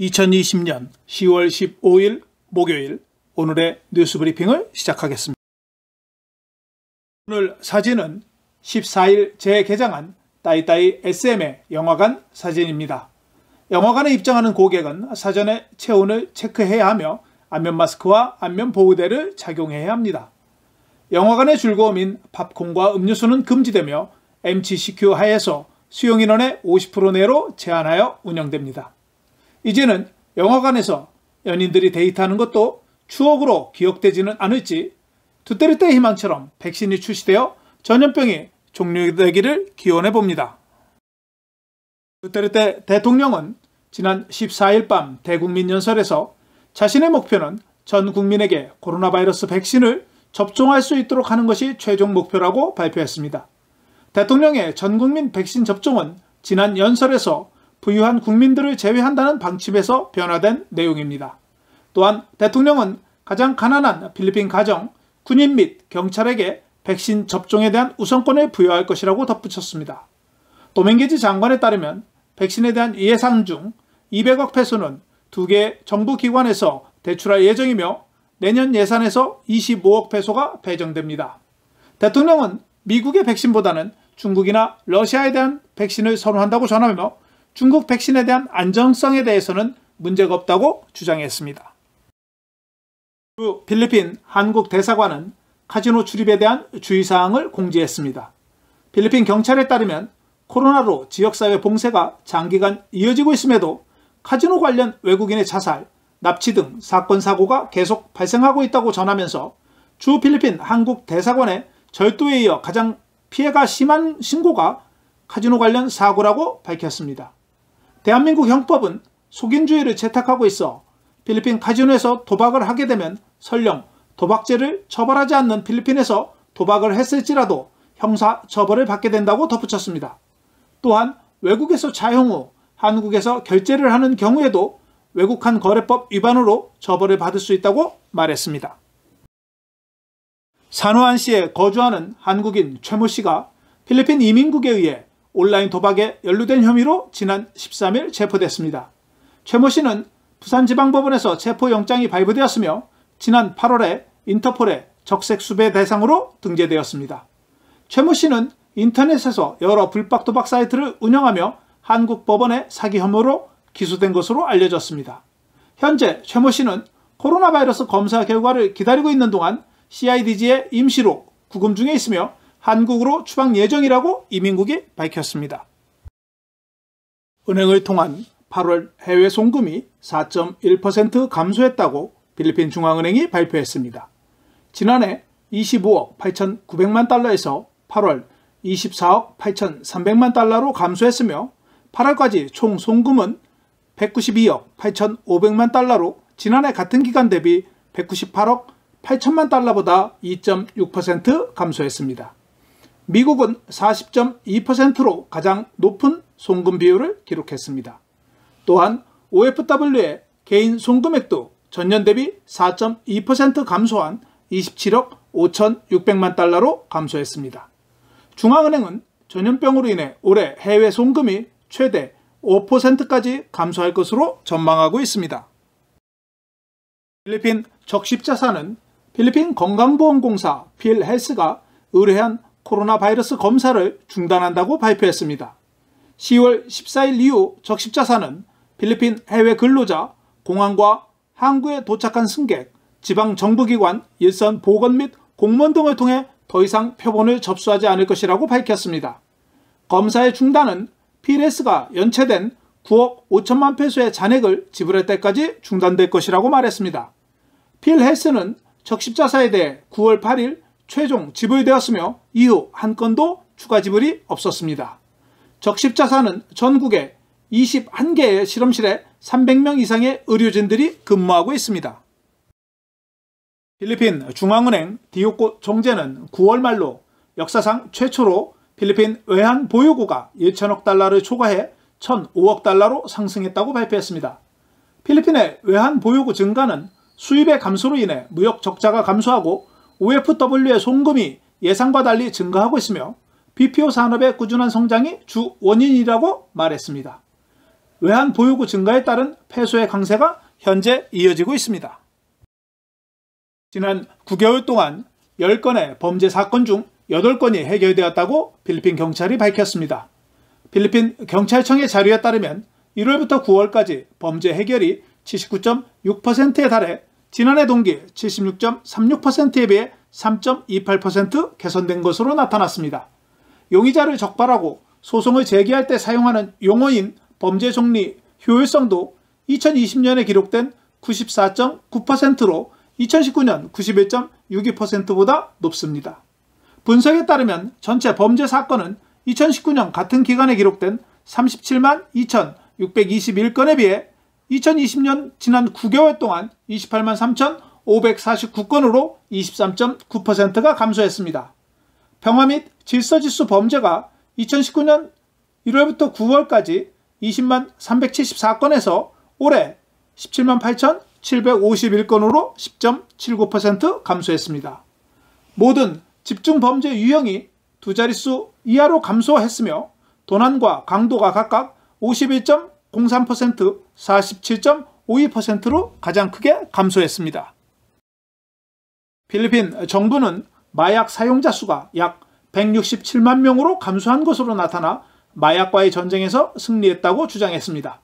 2020년 10월 15일 목요일 오늘의 뉴스 브리핑을 시작하겠습니다. 오늘 사진은 14일 재개장한 따이따이 SM의 영화관 사진입니다. 영화관에 입장하는 고객은 사전에 체온을 체크해야 하며 안면 마스크와 안면 보호대를 착용해야 합니다. 영화관의 즐거움인 팝콘과 음료수는 금지되며 MCCQ 하에서 수용인원의 50% 내로 제한하여 운영됩니다. 이제는 영화관에서 연인들이 데이트하는 것도 추억으로 기억되지는 않을지 두테르테 희망처럼 백신이 출시되어 전염병이 종료되기를 기원해봅니다. 두테르테 대통령은 지난 14일 밤 대국민 연설에서 자신의 목표는 전 국민에게 코로나 바이러스 백신을 접종할 수 있도록 하는 것이 최종 목표라고 발표했습니다. 대통령의 전 국민 백신 접종은 지난 연설에서 부유한 국민들을 제외한다는 방침에서 변화된 내용입니다. 또한 대통령은 가장 가난한 필리핀 가정, 군인 및 경찰에게 백신 접종에 대한 우선권을 부여할 것이라고 덧붙였습니다. 도밍게지 장관에 따르면 백신에 대한 예산 중 200억 페소는 2개 정부 기관에서 대출할 예정이며 내년 예산에서 25억 페소가 배정됩니다. 대통령은 미국의 백신보다는 중국이나 러시아에 대한 백신을 선호한다고 전하며 중국 백신에 대한 안정성에 대해서는 문제가 없다고 주장했습니다. 필리핀 한국 대사관은 카지노 출입에 대한 주의사항을 공지했습니다. 필리핀 경찰에 따르면 코로나로 지역사회 봉쇄가 장기간 이어지고 있음에도 카지노 관련 외국인의 자살, 납치 등 사건 사고가 계속 발생하고 있다고 전하면서 주 필리핀 한국 대사관의 절도에 이어 가장 피해가 심한 신고가 카지노 관련 사고라고 밝혔습니다. 대한민국 형법은 속인주의를 채택하고 있어 필리핀 카지노에서 도박을 하게 되면 설령 도박죄를 처벌하지 않는 필리핀에서 도박을 했을지라도 형사 처벌을 받게 된다고 덧붙였습니다. 또한 외국에서 차용 후 한국에서 결제를 하는 경우에도 외국한 거래법 위반으로 처벌을 받을 수 있다고 말했습니다. 산호안시에 거주하는 한국인 최모 씨가 필리핀 이민국에 의해 온라인 도박에 연루된 혐의로 지난 13일 체포됐습니다. 최모 씨는 부산지방법원에서 체포영장이 발부되었으며 지난 8월에 인터폴의 적색수배 대상으로 등재되었습니다. 최모 씨는 인터넷에서 여러 불법 도박 사이트를 운영하며 한국 법원의 사기 혐의로 기소된 것으로 알려졌습니다. 현재 최모 씨는 코로나 바이러스 검사 결과를 기다리고 있는 동안 CIDG에 임시로 구금 중에 있으며 한국으로 추방 예정이라고 이민국이 밝혔습니다. 은행을 통한 8월 해외 송금이 4.1% 감소했다고 필리핀 중앙은행이 발표했습니다. 지난해 25억 8,900만 달러에서 8월 24억 8,300만 달러로 감소했으며 8월까지 총 송금은 192억 8,500만 달러로 지난해 같은 기간 대비 198억 8천만 달러보다 2.6% 감소했습니다. 미국은 40.2%로 가장 높은 송금 비율을 기록했습니다. 또한 OFW의 개인 송금액도 전년 대비 4.2% 감소한 27억 5,600만 달러로 감소했습니다. 중앙은행은 전염병으로 인해 올해 해외 송금이 최대 5%까지 감소할 것으로 전망하고 있습니다. 필리핀 적십자사는 필리핀 건강보험공사 필헬스가 의뢰한 코로나 바이러스 검사를 중단한다고 발표했습니다. 10월 14일 이후 적십자사는 필리핀 해외 근로자, 공항과 항구에 도착한 승객, 지방정부기관, 일선 보건 및 공무원 등을 통해 더 이상 표본을 접수하지 않을 것이라고 밝혔습니다. 검사의 중단은 필헬스가 연체된 9억 5천만 페소의 잔액을 지불할 때까지 중단될 것이라고 말했습니다. 필헬스는 적십자사에 대해 9월 8일 최종 지불되었으며 이후 한 건도 추가 지불이 없었습니다. 적십자사는 전국에 21개의 실험실에 300명 이상의 의료진들이 근무하고 있습니다. 필리핀 중앙은행 디오코 총재는 9월 말로 역사상 최초로 필리핀 외환 보유고가 1천억 달러를 초과해 1,005억 달러로 상승했다고 발표했습니다. 필리핀의 외환 보유고 증가는 수입의 감소로 인해 무역 적자가 감소하고 OFW의 송금이 예상과 달리 증가하고 있으며 BPO 산업의 꾸준한 성장이 주 원인이라고 말했습니다. 외환 보유고 증가에 따른 패소의 강세가 현재 이어지고 있습니다. 지난 9개월 동안 10건의 범죄 사건 중 8건이 해결되었다고 필리핀 경찰이 밝혔습니다. 필리핀 경찰청의 자료에 따르면 1월부터 9월까지 범죄 해결이 79.6%에 달해 지난해 동기 76.36%에 비해 3.28% 개선된 것으로 나타났습니다. 용의자를 적발하고 소송을 제기할 때 사용하는 용어인 범죄 정리 효율성도 2020년에 기록된 94.9%로 2019년 91.62%보다 높습니다. 분석에 따르면 전체 범죄 사건은 2019년 같은 기간에 기록된 37만 2,621건에 비해 2020년 지난 9개월 동안 28만 3,549건으로 23.9%가 감소했습니다. 평화 및 질서지수 범죄가 2019년 1월부터 9월까지 20만 374건에서 올해 17만 8,751건으로 10.79% 감소했습니다. 모든 집중범죄 유형이 두 자릿수 이하로 감소했으며 도난과 강도가 각각 51.03%, 47.52%로 가장 크게 감소했습니다. 필리핀 정부는 마약 사용자 수가 약 167만 명으로 감소한 것으로 나타나 마약과의 전쟁에서 승리했다고 주장했습니다.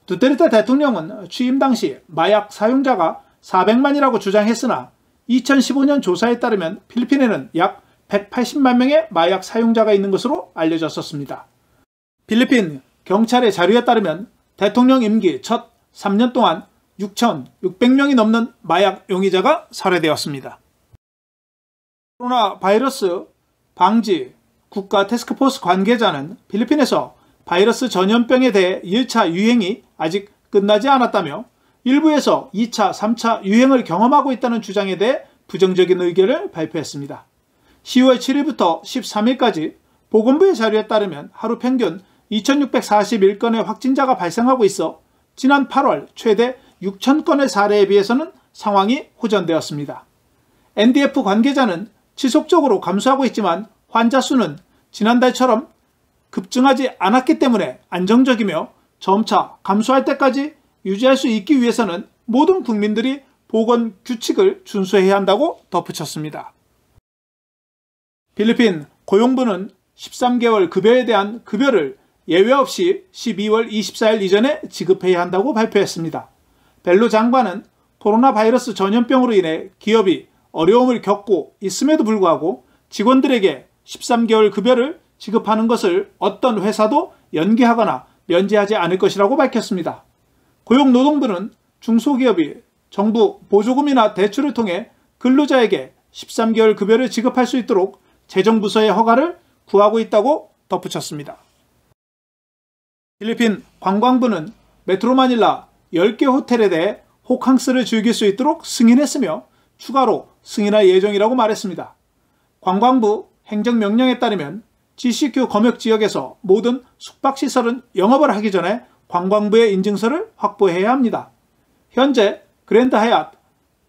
두테르테 대통령은 취임 당시 마약 사용자가 400만이라고 주장했으나 2015년 조사에 따르면 필리핀에는 약 180만 명의 마약 사용자가 있는 것으로 알려졌었습니다. 필리핀 경찰의 자료에 따르면 대통령 임기 첫 3년 동안 6,600명이 넘는 마약 용의자가 살해되었습니다. 코로나 바이러스 방지 국가 태스크포스 관계자는 필리핀에서 바이러스 전염병에 대해 1차 유행이 아직 끝나지 않았다며 일부에서 2차, 3차 유행을 경험하고 있다는 주장에 대해 부정적인 의견을 발표했습니다. 10월 7일부터 13일까지 보건부의 자료에 따르면 하루 평균 2,641건의 확진자가 발생하고 있어 지난 8월 최대 6,000건의 사례에 비해서는 상황이 호전되었습니다. NDF 관계자는 지속적으로 감소하고 있지만 환자 수는 지난달처럼 급증하지 않았기 때문에 안정적이며 점차 감소할 때까지 유지할 수 있기 위해서는 모든 국민들이 보건 규칙을 준수해야 한다고 덧붙였습니다. 필리핀 고용부는 13개월 급여에 대한 급여를 예외 없이 12월 24일 이전에 지급해야 한다고 발표했습니다. 벨로 장관은 코로나 바이러스 전염병으로 인해 기업이 어려움을 겪고 있음에도 불구하고 직원들에게 13개월 급여를 지급하는 것을 어떤 회사도 연기하거나 면제하지 않을 것이라고 밝혔습니다. 고용노동부는 중소기업이 정부 보조금이나 대출을 통해 근로자에게 13개월 급여를 지급할 수 있도록 재정부서의 허가를 구하고 있다고 덧붙였습니다. 필리핀 관광부는 메트로 마닐라 10개 호텔에 대해 호캉스를 즐길 수 있도록 승인했으며 추가로 승인할 예정이라고 말했습니다. 관광부 행정명령에 따르면 GCQ 검역 지역에서 모든 숙박시설은 영업을 하기 전에 관광부의 인증서를 확보해야 합니다. 현재 그랜드 하얏,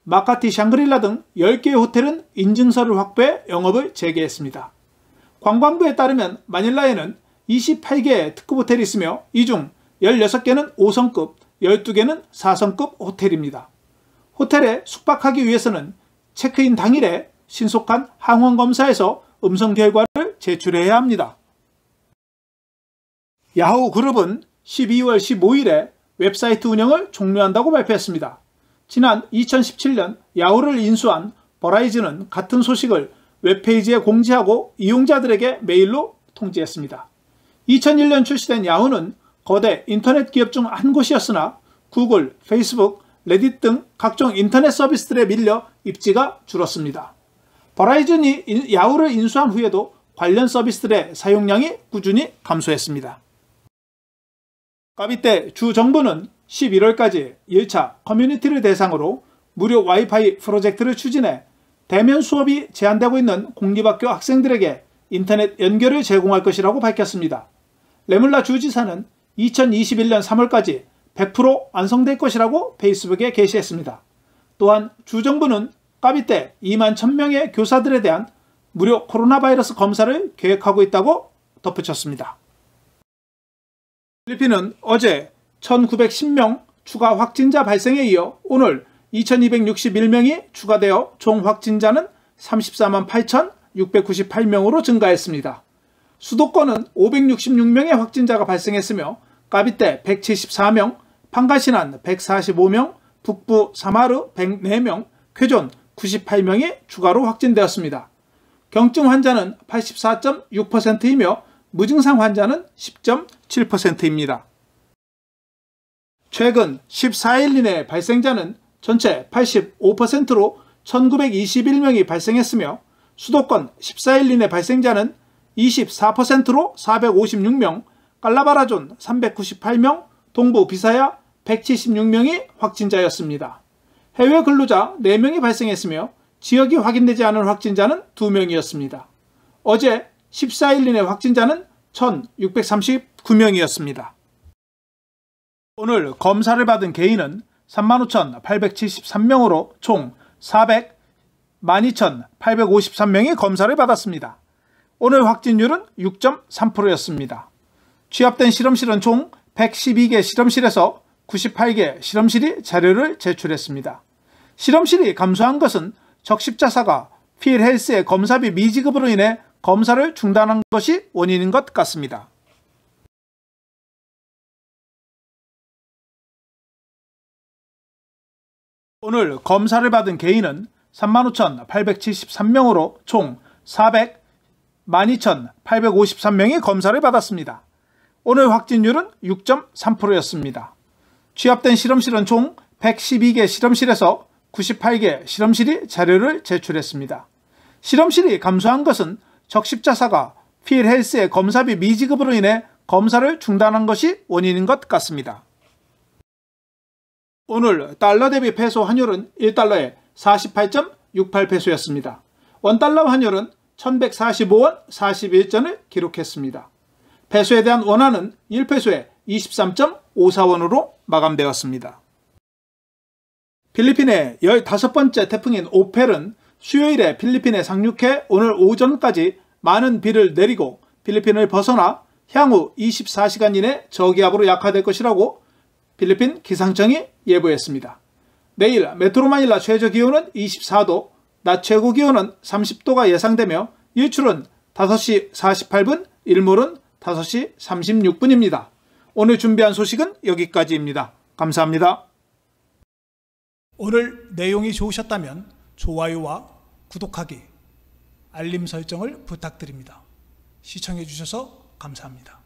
마카티 샹그릴라 등 10개의 호텔은 인증서를 확보해 영업을 재개했습니다. 관광부에 따르면 마닐라에는 28개의 특급 호텔이 있으며 이 중 16개는 5성급, 12개는 4성급 호텔입니다. 호텔에 숙박하기 위해서는 체크인 당일에 신속한 항원검사에서 음성 결과를 제출해야 합니다. 야후 그룹은 12월 15일에 웹사이트 운영을 종료한다고 발표했습니다. 지난 2017년 야후를 인수한 버라이즌은 같은 소식을 웹페이지에 공지하고 이용자들에게 메일로 통지했습니다. 2001년 출시된 야후는 거대 인터넷 기업 중 한 곳이었으나 구글, 페이스북, 레딧 등 각종 인터넷 서비스들에 밀려 입지가 줄었습니다. 버라이즌이 야후를 인수한 후에도 관련 서비스들의 사용량이 꾸준히 감소했습니다. 까비떼 주 정부는 11월까지 1차 커뮤니티를 대상으로 무료 와이파이 프로젝트를 추진해 대면 수업이 제한되고 있는 공립학교 학생들에게 인터넷 연결을 제공할 것이라고 밝혔습니다. 레물라 주지사는 2021년 3월까지 100% 완성될 것이라고 페이스북에 게시했습니다. 또한 주정부는 까비떼 2만 1000명의 교사들에 대한 무료 코로나 바이러스 검사를 계획하고 있다고 덧붙였습니다. 필리핀은 어제 1910명 추가 확진자 발생에 이어 오늘 2261명이 추가되어 총 확진자는 34만 8,698명으로 증가했습니다. 수도권은 566명의 확진자가 발생했으며 까비떼 174명, 판가신안 145명, 북부 사마르 104명, 쾌존 98명이 추가로 확진되었습니다. 경증 환자는 84.6%이며 무증상 환자는 10.7%입니다. 최근 14일 이내 발생자는 전체 85%로 1921명이 발생했으며 수도권 14일 이내 발생자는 24%로 456명, 깔라바라존 398명, 동부 비사야 176명이 확진자였습니다. 해외 근로자 4명이 발생했으며 지역이 확인되지 않은 확진자는 2명이었습니다. 어제 14일 이내 확진자는 1,639명이었습니다. 오늘 검사를 받은 개인은 35,873명으로 총 412,853명이 검사를 받았습니다. 오늘 확진율은 6.3%였습니다. 취합된 실험실은 총 112개 실험실에서 98개 실험실이 자료를 제출했습니다. 실험실이 감소한 것은 적십자사가 필헬스의 검사비 미지급으로 인해 검사를 중단한 것이 원인인 것 같습니다. 오늘 검사를 받은 개인은 35,873명으로 총 412,853명이 검사를 받았습니다. 오늘 확진율은 6.3%였습니다. 취합된 실험실은 총 112개 실험실에서 98개 실험실이 자료를 제출했습니다. 실험실이 감소한 것은 적십자사가 필헬스의 검사비 미지급으로 인해 검사를 중단한 것이 원인인 것 같습니다. 오늘 달러 대비 페소 환율은 1달러에 48.68페소였습니다. 원달러 환율은 1145원 41전을 기록했습니다. 페소에 대한 원화는 1페소에 23.54원으로 마감되었습니다. 필리핀의 15번째 태풍인 오펠은 수요일에 필리핀에 상륙해 오늘 오전까지 많은 비를 내리고 필리핀을 벗어나 향후 24시간 이내 저기압으로 약화될 것이라고 필리핀 기상청이 예보했습니다. 내일 메트로마닐라 최저기온은 24도, 낮 최고기온은 30도가 예상되며 일출은 5시 48분, 일몰은 5시 36분입니다. 오늘 준비한 소식은 여기까지입니다. 감사합니다. 오늘 내용이 좋으셨다면 좋아요와 구독하기, 알림 설정을 부탁드립니다. 시청해 주셔서 감사합니다.